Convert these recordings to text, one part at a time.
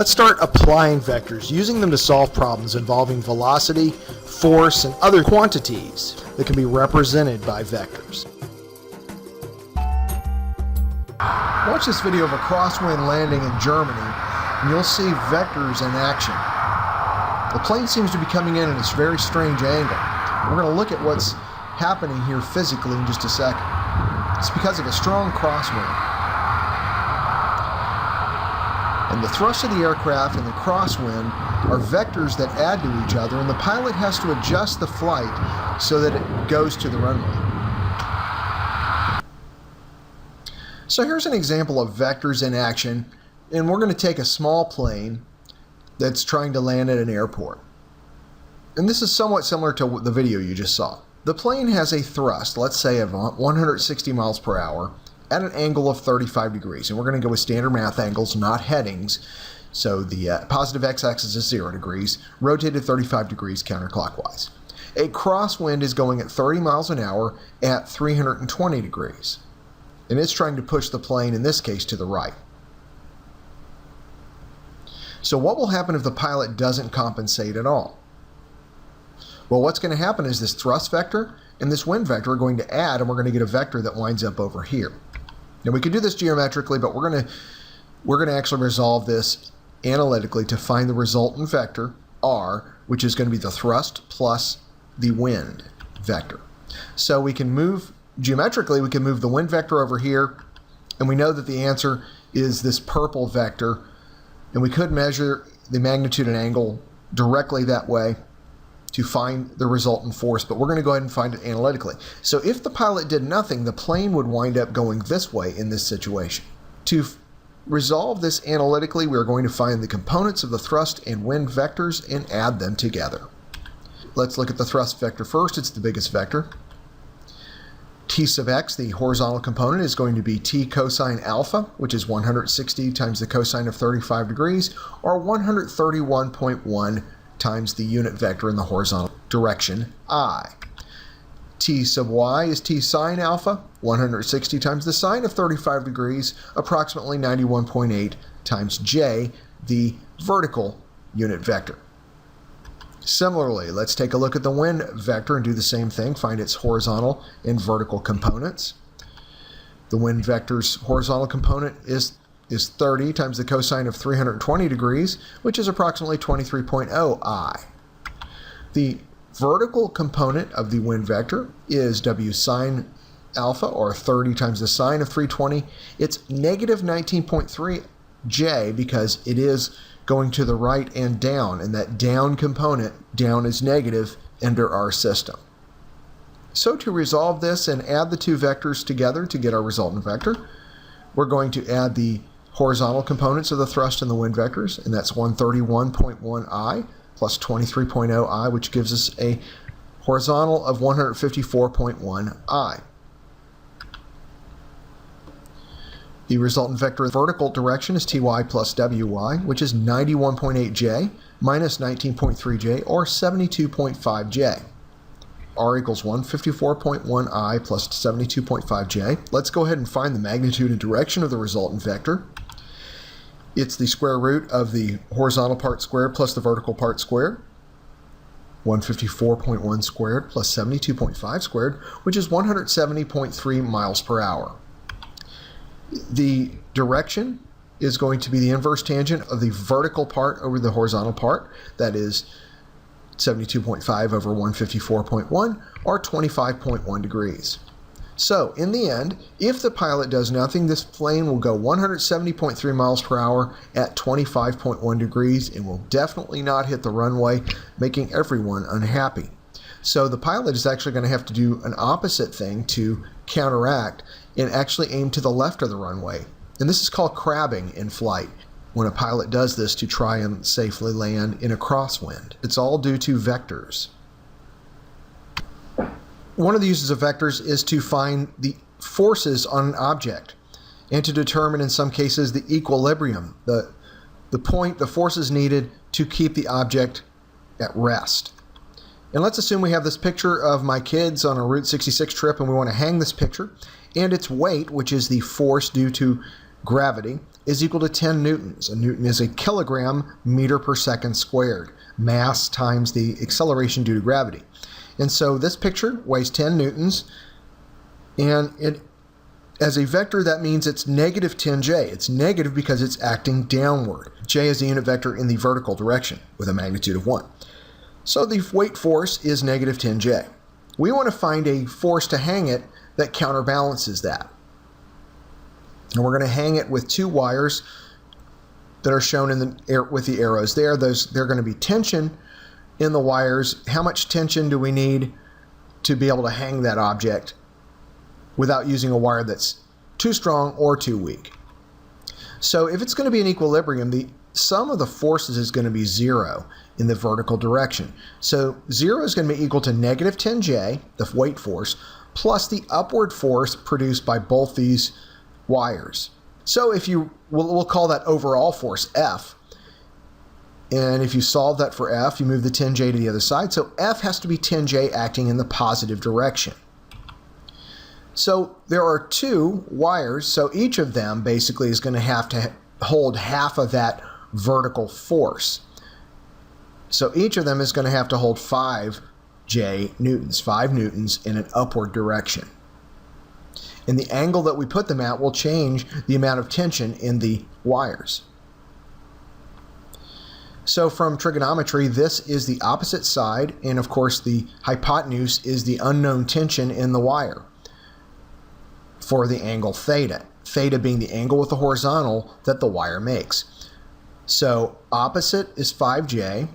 Let's start applying vectors, using them to solve problems involving velocity, force, and other quantities that can be represented by vectors. Watch this video of a crosswind landing in Germany, and you'll see vectors in action. The plane seems to be coming in at this very strange angle. We're going to look at what's happening here physically in just a second. It's because of a strong crosswind. And the thrust of the aircraft and the crosswind are vectors that add to each other, and the pilot has to adjust the flight so that it goes to the runway. So here's an example of vectors in action, and we're going to take a small plane that's trying to land at an airport. And this is somewhat similar to the video you just saw. The plane has a thrust, let's say of 160 miles per hour, at an angle of 35 degrees. And we're going to go with standard math angles, not headings. So the positive x-axis is 0 degrees, rotated 35 degrees counterclockwise. A crosswind is going at 30 miles an hour at 320 degrees. And it's trying to push the plane, in this case, to the right. So what will happen if the pilot doesn't compensate at all? Well, what's going to happen is this thrust vector and this wind vector are going to add, and we're going to get a vector that winds up over here. Now we could do this geometrically, but we're going to actually resolve this analytically to find the resultant vector, r, which is going to be the thrust plus the wind vector. So we can move, geometrically, we can move the wind vector over here, and we know that the answer is this purple vector, and we could measure the magnitude and angle directly that way to find the resultant force, but we're going to go ahead and find it analytically. So if the pilot did nothing, the plane would wind up going this way in this situation. To resolve this analytically, we're going to find the components of the thrust and wind vectors and add them together. Let's look at the thrust vector first. It's the biggest vector. T sub x, the horizontal component, is going to be t cosine alpha, which is 160 times the cosine of 35 degrees, or 131.1 times the unit vector in the horizontal direction, I. T sub y is t sine alpha, 160 times the sine of 35 degrees, approximately 91.8 times j, the vertical unit vector. Similarly, let's take a look at the wind vector and do the same thing, find its horizontal and vertical components. The wind vector's horizontal component is 30 times the cosine of 320 degrees, which is approximately 23.0 I. The vertical component of the wind vector is w sine alpha, or 30 times the sine of 320. It's negative 19.3 j because it is going to the right and down, and that down component, down is negative under our system. So to resolve this and add the two vectors together to get our resultant vector, we're going to add the horizontal components of the thrust and the wind vectors, and that's 131.1 I plus 23.0 I, which gives us a horizontal of 154.1 I. The resultant vector in vertical direction is ty plus wy, which is 91.8 j minus 19.3 j, or 72.5 j. R equals 154.1 I plus 72.5 j. Let's go ahead and find the magnitude and direction of the resultant vector. It's the square root of the horizontal part squared plus the vertical part squared. 154.1 squared plus 72.5 squared, which is 170.3 miles per hour. The direction is going to be the inverse tangent of the vertical part over the horizontal part. That is 72.5 over 154.1, or 25.1 degrees. So, in the end, if the pilot does nothing, this plane will go 170.3 miles per hour at 25.1 degrees and will definitely not hit the runway, making everyone unhappy. So the pilot is actually going to have to do an opposite thing to counteract and actually aim to the left of the runway. And this is called crabbing in flight, when a pilot does this to try and safely land in a crosswind. It's all due to vectors. One of the uses of vectors is to find the forces on an object and to determine, in some cases, the equilibrium, the forces needed to keep the object at rest. And let's assume we have this picture of my kids on a Route 66 trip, and we want to hang this picture, and its weight, which is the force due to gravity, is equal to 10 newtons. A newton is a kilogram meter per second squared. Mass times the acceleration due to gravity. And so this picture weighs 10 newtons, and as a vector, that means it's negative 10j. It's negative because it's acting downward. J is the unit vector in the vertical direction with a magnitude of 1. So the weight force is negative 10j. We want to find a force to hang it that counterbalances that. And we're going to hang it with two wires that are shown in the air with the arrows there. They're going to be tension in the wires. How much tension do we need to be able to hang that object without using a wire that's too strong or too weak? So if it's going to be in equilibrium, the sum of the forces is going to be 0 in the vertical direction. So 0 is going to be equal to negative 10j, the weight force, plus the upward force produced by both these wires. So if we'll call that overall force F. And if you solve that for F, you move the 10j to the other side. So F has to be 10j acting in the positive direction. So there are two wires, so each of them basically is going to have to hold half of that vertical force. So each of them is going to have to hold 5j newtons, 5 newtons in an upward direction. And the angle that we put them at will change the amount of tension in the wires. So from trigonometry, this is the opposite side, and of course the hypotenuse is the unknown tension in the wire for the angle theta. Theta being the angle with the horizontal that the wire makes. So opposite is 5j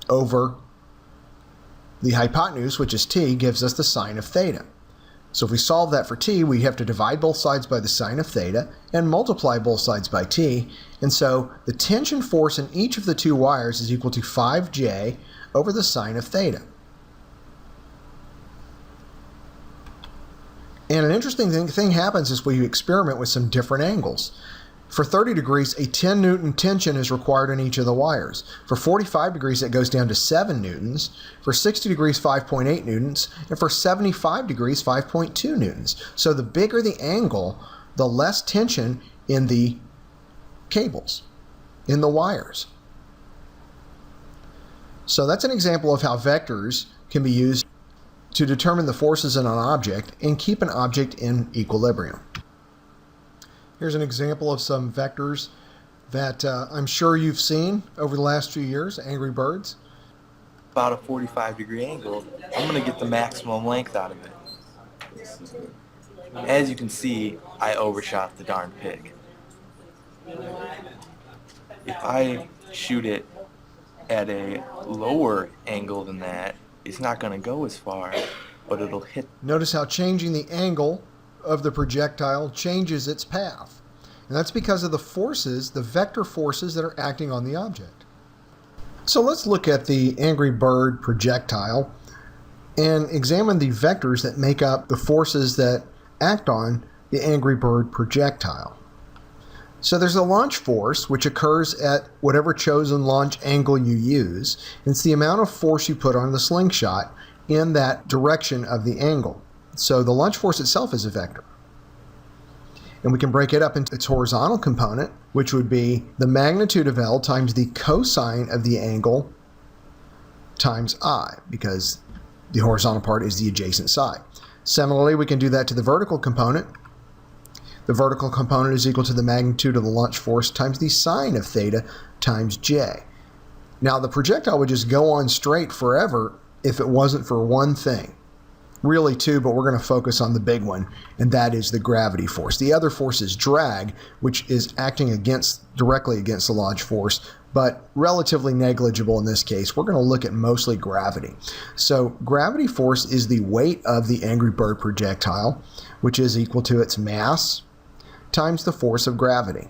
over the hypotenuse, which is t, gives us the sine of theta. So if we solve that for t, we have to divide both sides by the sine of theta and multiply both sides by t. And so the tension force in each of the two wires is equal to 5j over the sine of theta. And an interesting thing happens is we experiment with some different angles. For 30 degrees, a 10 newton tension is required in each of the wires. For 45 degrees, it goes down to 7 newtons. For 60 degrees, 5.8 newtons. And for 75 degrees, 5.2 newtons. So the bigger the angle, the less tension in the cables, in the wires. So that's an example of how vectors can be used to determine the forces in an object and keep an object in equilibrium. Here's an example of some vectors that I'm sure you've seen over the last few years, Angry Birds. About a 45-degree angle, I'm going to get the maximum length out of it. As you can see, I overshot the darn pig. If I shoot it at a lower angle than that, it's not going to go as far, but it'll hit. Notice how changing the angle of the projectile changes its path. And that's because of the forces, the vector forces that are acting on the object. So let's look at the Angry Bird projectile and examine the vectors that make up the forces that act on the Angry Bird projectile. So there's a launch force, which occurs at whatever chosen launch angle you use. It's the amount of force you put on the slingshot in that direction of the angle. So the launch force itself is a vector. And we can break it up into its horizontal component, which would be the magnitude of L times the cosine of the angle times I, because the horizontal part is the adjacent side. Similarly, we can do that to the vertical component. The vertical component is equal to the magnitude of the launch force times the sine of theta times j. Now the projectile would just go on straight forever if it wasn't for one thing. Really two, but we're going to focus on the big one, and that is the gravity force. The other force is drag, which is acting directly against the launch force, but relatively negligible in this case. We're going to look at mostly gravity. So gravity force is the weight of the Angry Bird projectile, which is equal to its mass times the force of gravity.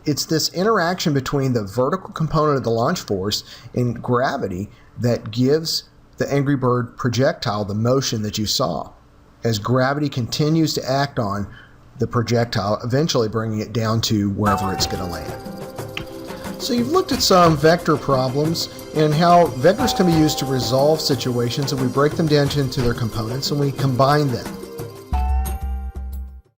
It's this interaction between the vertical component of the launch force and gravity that gives the Angry Bird projectile the motion that you saw, as gravity continues to act on the projectile, eventually bringing it down to wherever it's going to land. So you've looked at some vector problems and how vectors can be used to resolve situations, and we break them down into their components and we combine them.